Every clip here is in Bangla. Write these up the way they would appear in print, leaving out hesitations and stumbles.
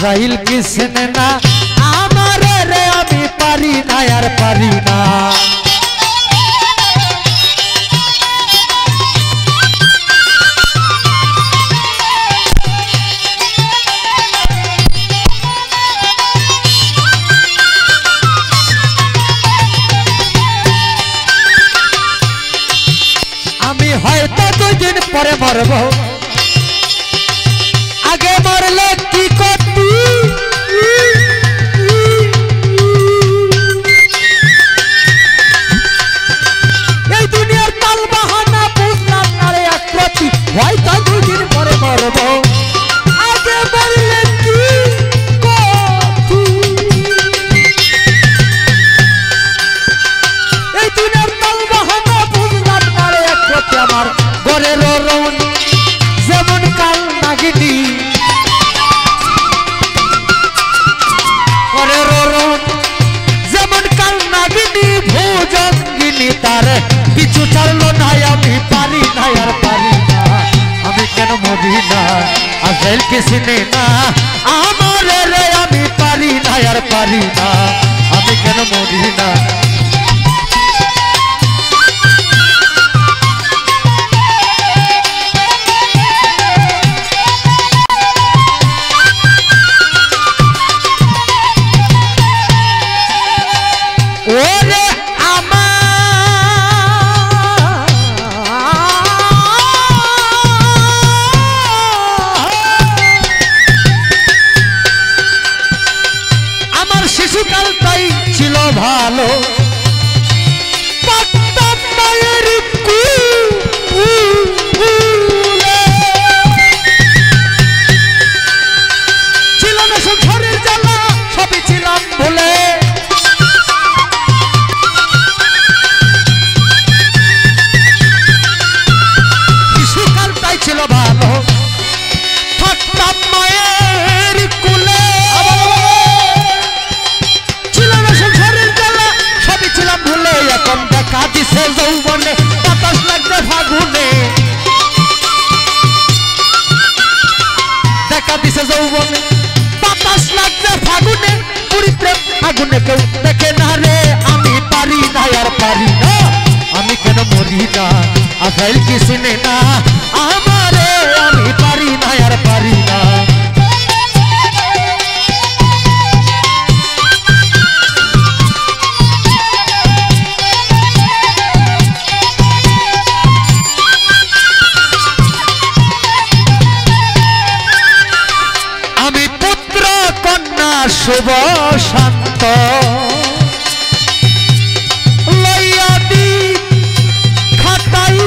আজরাইল কি চেনে না আমারে রে আমি পারি না আর পারি না আমি হয়তো 2 দিন পরে মরব আগে মরলে কি করতি এই দুনিয়ার তাল বাহানা বুঝলাম না রে আকৃতি হয়তো 2 দিন পরে মরব আগে মরলে কি করতি এই দুনিয়ার তাল বাহানা বুঝলাম না রে আকৃতি আমার ঘরের রৌন যেমন কাল নাগিনী যেমন কাল নাগিনী ভুজঙ্গিনী তার কিছু ছাড়লো না আমি পারি না আর পারি না আমি কেন মরি না আজরাইল কি চিনে না আমারে রে আমি পারি না আর পারি না আমি কেন মরি না শিশুকালটাই ছিল ভালো ছিল না সংসারের জ্বালা সবই ছিলাম ভুলে শিশুকালটাই ছিল ভালো থাকতাম মায়ের কুলে এখন দেখা দিছে যৌবনে বাতাস লাগবে ফাগুনে দেখা দিছে যৌবনে বাতাস লাগবে ফাগুনে পুরি প্রেম আগুনে কেউ দেখে না রে আমি পারি না আর পারি না আমি কেন মরি না আজরাইল কি চিনে না আমারে আমি পারি না আর পারি না শুভ শান্ত লইয়া দি খাতাই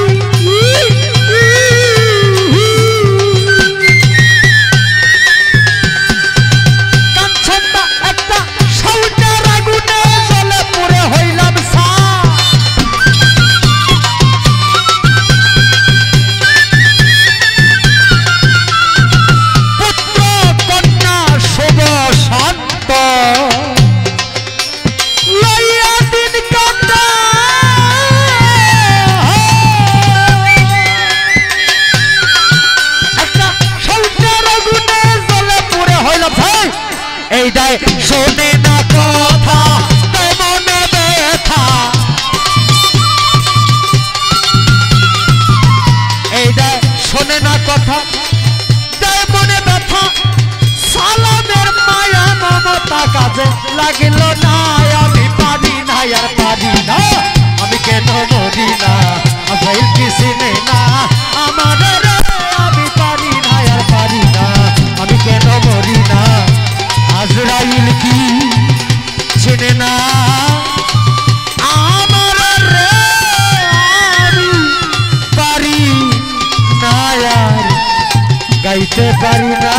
কাঞ্চনটা একটা সাউন্ডের আগুনে জ্বলে পুড়ে হইলাম সা পুত্র কন্যা শুভ শান্ত লইয়া দিন কান্দা একটা সৌটের আগুনে জ্বলে পুড়ে হইল ভাই এই দায় শোনে না কথা তাই মনে ব্যথা এই দায় শোনে না কথা তাই মনে ব্যথা সালামের মায়া মমতা কাজে লাগিল না আমি পারি না আর পারি না আমি কেন মরি না আজরাইল কি চিনে না আমারে রে আমি পারি না আর পারি না আমি কেন মরি না আজরাইল কি চিনে না আমারে রে আমি পারি না আর গাইতে পারি না